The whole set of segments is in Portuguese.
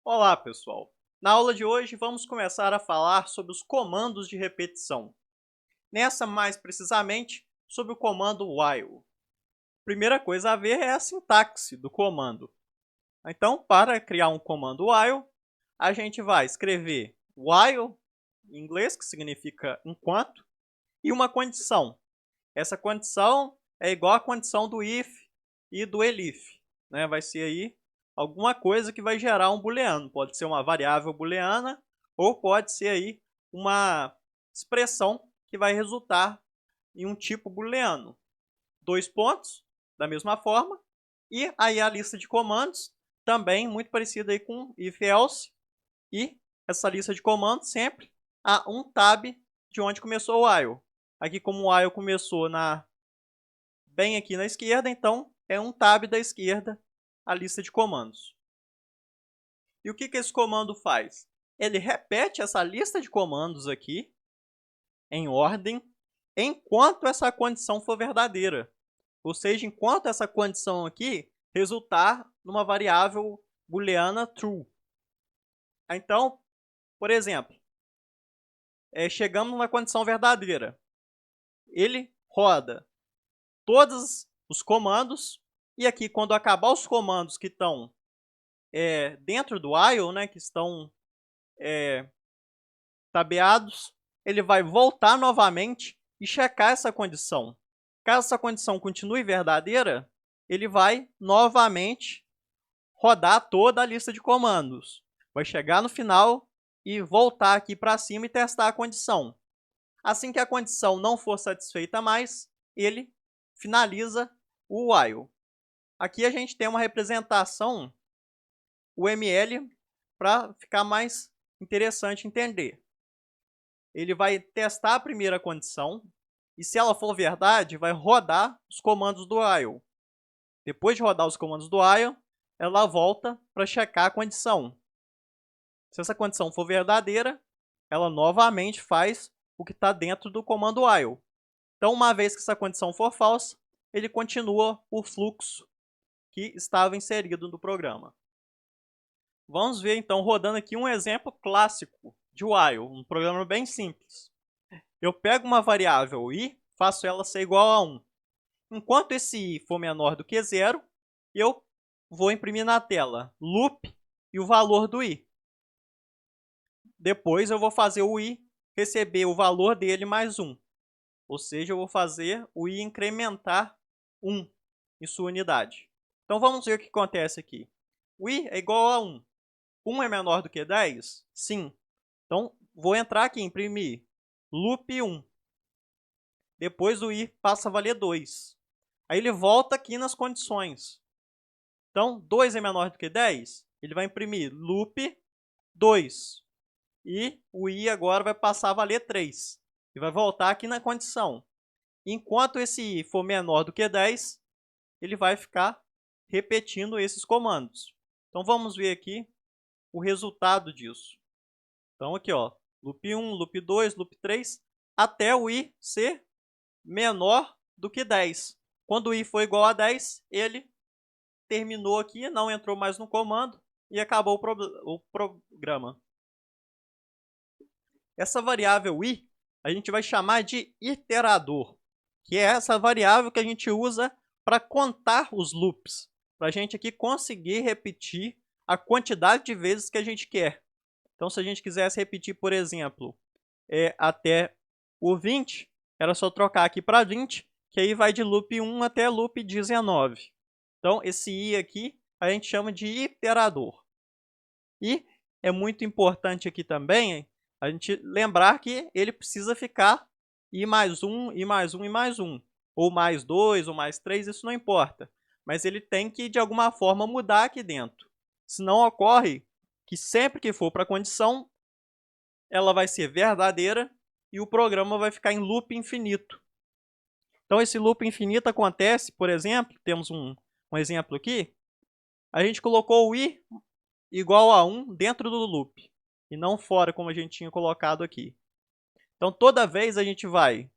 Olá, pessoal! Na aula de hoje, vamos começar a falar sobre os comandos de repetição. Nessa, mais precisamente, sobre o comando while. Primeira coisa a ver é a sintaxe do comando. Então, para criar um comando while, a gente vai escrever while, em inglês, que significa enquanto, e uma condição. Essa condição é igual à condição do if e do elif, né? Vai ser aí alguma coisa que vai gerar um booleano. Pode ser uma variável booleana ou pode ser aí uma expressão que vai resultar em um tipo booleano. Dois pontos, da mesma forma. E aí a lista de comandos, também muito parecida aí com if else. E essa lista de comandos sempre há um tab de onde começou o while. Aqui, como o while começou bem aqui na esquerda, então é um tab da esquerda a lista de comandos. E o que esse comando faz? Ele repete essa lista de comandos aqui, em ordem, enquanto essa condição for verdadeira. Ou seja, enquanto essa condição aqui resultar numa variável booleana true. Então, por exemplo, chegamos na condição verdadeira. Ele roda todos os comandos, e aqui, quando acabar os comandos que estão dentro do while, né, que estão tabeados, ele vai voltar novamente e checar essa condição. Caso essa condição continue verdadeira, ele vai novamente rodar toda a lista de comandos. Vai chegar no final e voltar aqui para cima e testar a condição. Assim que a condição não for satisfeita mais, ele finaliza o while. Aqui a gente tem uma representação UML para ficar mais interessante entender. Ele vai testar a primeira condição e, se ela for verdade, vai rodar os comandos do while. Depois de rodar os comandos do while, ela volta para checar a condição. Se essa condição for verdadeira, ela novamente faz o que está dentro do comando while. Então, uma vez que essa condição for falsa, ele continua o fluxo que estava inserido no programa. Vamos ver, então, rodando aqui um exemplo clássico de while, um programa bem simples. Eu pego uma variável i, faço ela ser igual a 1. Enquanto esse i for menor do que 0, eu vou imprimir na tela loop e o valor do i. Depois eu vou fazer o i receber o valor dele mais 1. Ou seja, eu vou fazer o i incrementar 1 em sua unidade. Então vamos ver o que acontece aqui. O i é igual a 1. 1 é menor do que 10? Sim. Então vou entrar aqui, imprimir loop 1. Depois o i passa a valer 2. Aí ele volta aqui nas condições. Então 2 é menor do que 10? Ele vai imprimir loop 2. E o i agora vai passar a valer 3. E vai voltar aqui na condição. Enquanto esse i for menor do que 10, ele vai ficar repetindo esses comandos. Então vamos ver aqui o resultado disso. Então aqui, ó, loop 1, loop 2, loop 3, até o i ser menor do que 10. Quando o i for igual a 10, ele terminou aqui, não entrou mais no comando e acabou o programa. Essa variável i a gente vai chamar de iterador, que é essa variável que a gente usa para contar os loops, para a gente aqui conseguir repetir a quantidade de vezes que a gente quer. Então, se a gente quisesse repetir, por exemplo, até o 20, era só trocar aqui para 20, que aí vai de loop 1 até loop 19. Então, esse i aqui a gente chama de iterador. E é muito importante aqui também a gente lembrar que ele precisa ficar i mais 1, i mais 1, i mais 1. Ou mais 2, ou mais 3, isso não importa. Mas ele tem que, de alguma forma, mudar aqui dentro. Senão ocorre que sempre que for para a condição, ela vai ser verdadeira e o programa vai ficar em loop infinito. Então, esse loop infinito acontece, por exemplo, temos um exemplo aqui, a gente colocou o i igual a 1 dentro do loop, e não fora, como a gente tinha colocado aqui. Então, toda vez a gente vai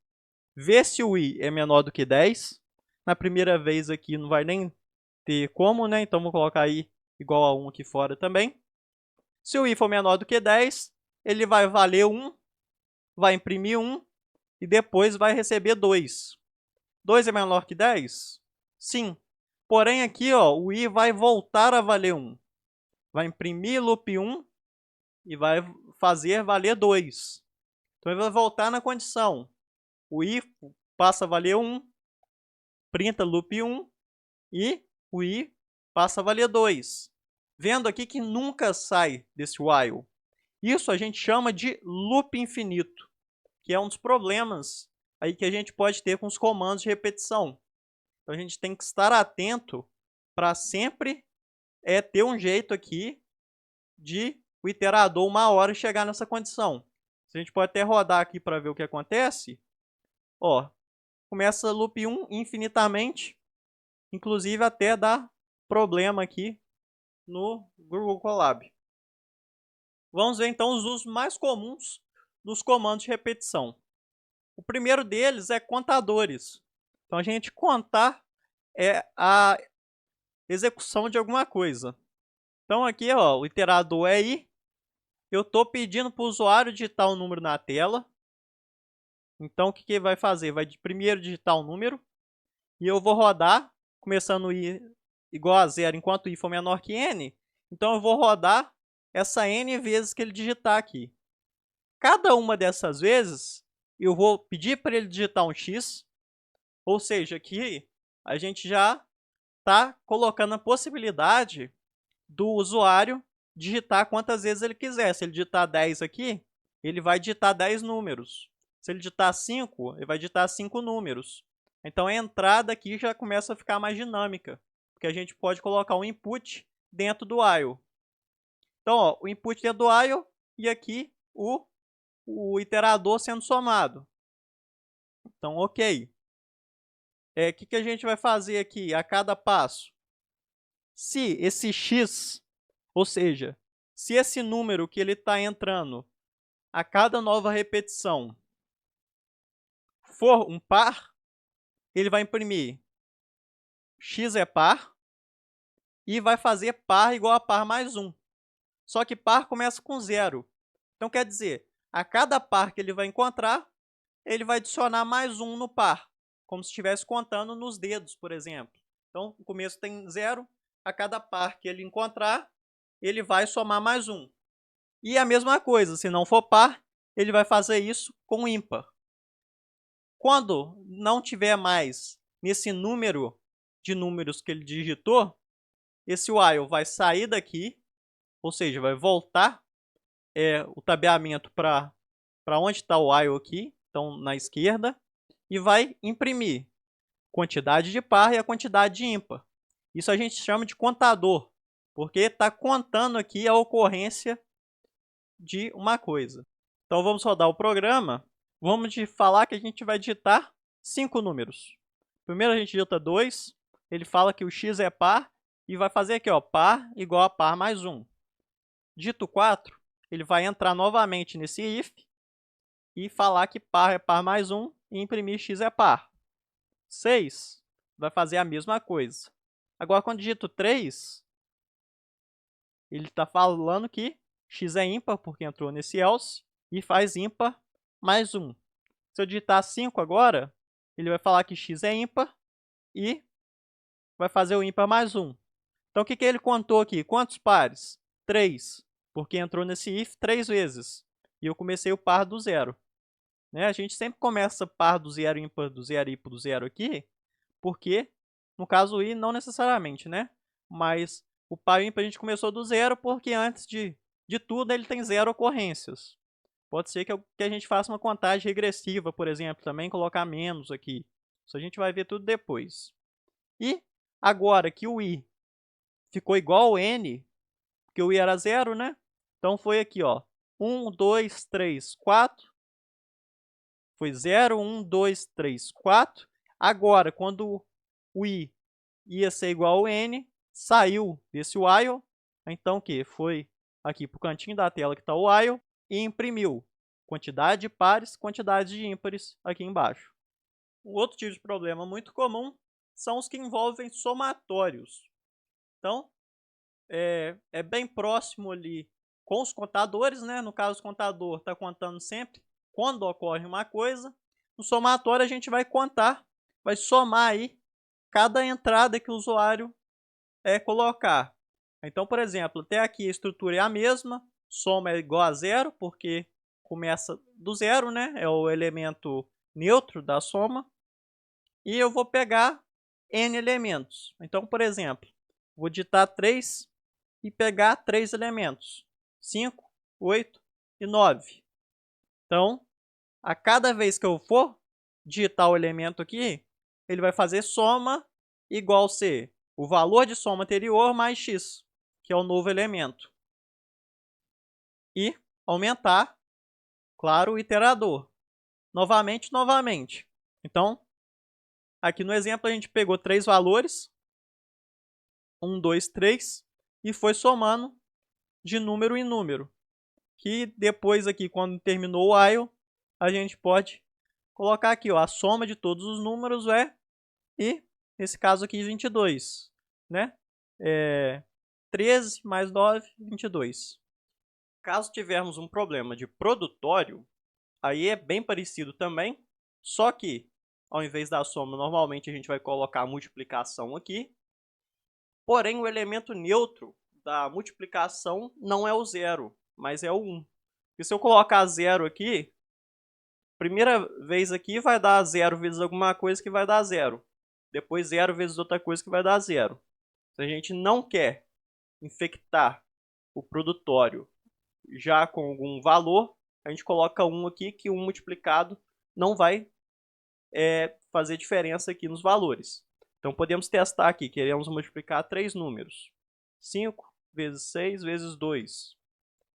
ver se o i é menor do que 10. Na primeira vez aqui não vai nem ter como, né? Então, vou colocar i igual a 1 aqui fora também. Se o i for menor do que 10, ele vai valer 1, vai imprimir 1 e depois vai receber 2. 2 é menor que 10? Sim. Porém, aqui ó, o i vai voltar a valer 1. Vai imprimir loop 1 e vai fazer valer 2. Então, ele vai voltar na condição. O i passa a valer 1, printa loop 1 e o i passa a valer 2. Vendo aqui que nunca sai desse while. Isso a gente chama de loop infinito, que é um dos problemas aí que a gente pode ter com os comandos de repetição. Então, a gente tem que estar atento para sempre ter um jeito aqui de o iterador uma hora chegar nessa condição. A gente pode até rodar aqui para ver o que acontece. Ó, começa loop 1 infinitamente, inclusive até dar problema aqui no Google Colab. Vamos ver então os usos mais comuns dos comandos de repetição. O primeiro deles é contadores. Então, a gente contar é a execução de alguma coisa. Então, aqui ó, o iterador é i. Eu estou pedindo para o usuário digitar um número na tela. Então, o que ele vai fazer? Vai primeiro digitar o número. E eu vou rodar, começando i igual a 0, enquanto i for menor que n. Então, eu vou rodar essa n vezes que ele digitar aqui. Cada uma dessas vezes, eu vou pedir para ele digitar um x. Ou seja, aqui a gente já está colocando a possibilidade do usuário digitar quantas vezes ele quiser. Se ele digitar 10 aqui, ele vai digitar 10 números. Se ele digitar 5, ele vai digitar 5 números. Então, a entrada aqui já começa a ficar mais dinâmica, porque a gente pode colocar um input dentro do while. Então, ó, o input dentro do while e aqui o iterador sendo somado. Então, ok. O que a gente vai fazer aqui a cada passo? Se esse x, ou seja, se esse número que ele está entrando a cada nova repetição for um par, ele vai imprimir x é par e vai fazer par igual a par mais 1. Só que par começa com 0. Então, quer dizer, a cada par que ele vai encontrar, ele vai adicionar mais 1 no par, como se estivesse contando nos dedos, por exemplo. Então, no começo tem 0, a cada par que ele encontrar, ele vai somar mais 1. E a mesma coisa, se não for par, ele vai fazer isso com ímpar. Quando não tiver mais nesse número de números que ele digitou, esse while vai sair daqui, ou seja, vai voltar o tabeamento para onde está o while aqui, então na esquerda, e vai imprimir quantidade de par e a quantidade de ímpar. Isso a gente chama de contador, porque está contando aqui a ocorrência de uma coisa. Então, vamos rodar o programa. Vamos falar que a gente vai digitar 5 números. Primeiro a gente digita 2, ele fala que o x é par, e vai fazer aqui, ó, par igual a par mais 1. Dito 4, ele vai entrar novamente nesse if e falar que par é par mais 1 e imprimir x é par. 6 vai fazer a mesma coisa. Agora, quando digito 3, ele está falando que x é ímpar, porque entrou nesse else, e faz ímpar mais 1. Se eu digitar 5 agora, ele vai falar que x é ímpar e vai fazer o ímpar mais 1. Então, o que ele contou aqui? Quantos pares? 3, porque entrou nesse if 3 vezes. E eu comecei o par do 0. A gente sempre começa par do 0, ímpar do 0 e ímpar do 0 aqui, porque, no caso, o i não necessariamente, né? Mas o par e o ímpar a gente começou do 0, porque antes de tudo ele tem 0 ocorrências. Pode ser que a gente faça uma contagem regressiva, por exemplo, também colocar menos aqui. Isso a gente vai ver tudo depois. E agora que o i ficou igual ao n, porque o i era 0, né? Então foi aqui, ó, 1, 2, 3, 4. Foi 0, 1, 2, 3, 4. Agora, quando o i ia ser igual ao n, saiu desse while. Então, o que? Foi aqui para o cantinho da tela que está o while e imprimiu quantidade de pares, quantidade de ímpares aqui embaixo. Um outro tipo de problema muito comum são os que envolvem somatórios. Então, é bem próximo ali com os contadores, né? No caso, o contador está contando sempre quando ocorre uma coisa. No somatório, a gente vai contar, vai somar aí cada entrada que o usuário colocar. Então, por exemplo, até aqui a estrutura é a mesma, soma é igual a zero, porque começa do zero, né? É o elemento neutro da soma. E eu vou pegar n elementos. Então, por exemplo, vou digitar 3 e pegar 3 elementos. 5, 8 e 9. Então, a cada vez que eu for digitar o elemento aqui, ele vai fazer soma igual a ser o valor de soma anterior mais x, que é o novo elemento. E aumentar, claro, o iterador. Novamente, novamente. Então, aqui no exemplo a gente pegou 3 valores, 1, 2, 3, e foi somando de número em número. Que depois aqui, quando terminou o while, a gente pode colocar aqui, ó, a soma de todos os números e nesse caso aqui 22, né? 13 mais 9, 22. Caso tivermos um problema de produtório, aí é bem parecido também, só que ao invés da soma, normalmente a gente vai colocar a multiplicação aqui. Porém, o elemento neutro da multiplicação não é o zero, mas é o 1. E se eu colocar zero aqui, primeira vez aqui vai dar 0 vezes alguma coisa que vai dar 0. Depois 0 vezes outra coisa que vai dar 0. Se a gente não quer infectar o produtório já com algum valor, a gente coloca 1 aqui, que 1 multiplicado não vai fazer diferença aqui nos valores. Então, podemos testar aqui. Queremos multiplicar 3 números. 5 vezes 6 vezes 2.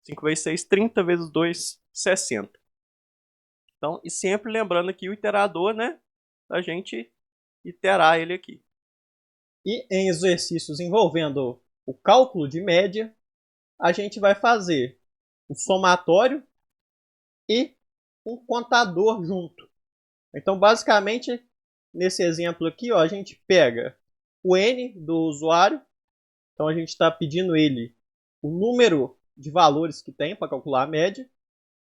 5 vezes 6, 30 vezes 2, 60. Então, e sempre lembrando aqui o iterador, né? A gente iterar ele aqui. E em exercícios envolvendo o cálculo de média, a gente vai fazer um somatório e um contador junto. Então, basicamente, nesse exemplo aqui, ó, a gente pega o n do usuário. Então, a gente está pedindo ele o número de valores que tem para calcular a média.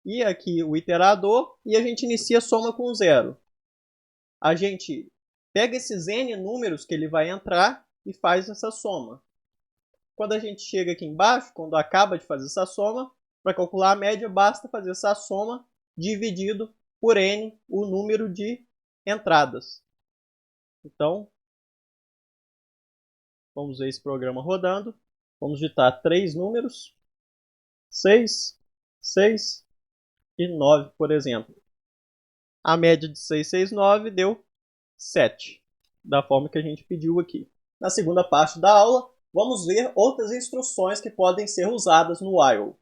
E aqui o iterador, e a gente inicia a soma com 0. A gente pega esses n números que ele vai entrar e faz essa soma. Quando a gente chega aqui embaixo, quando acaba de fazer essa soma, para calcular a média, basta fazer essa soma dividido por n, o número de entradas. Então, vamos ver esse programa rodando. Vamos digitar 3 números, 6, 6 e 9, por exemplo. A média de 6, 6, 9 deu 7, da forma que a gente pediu aqui. Na segunda parte da aula, vamos ver outras instruções que podem ser usadas no while.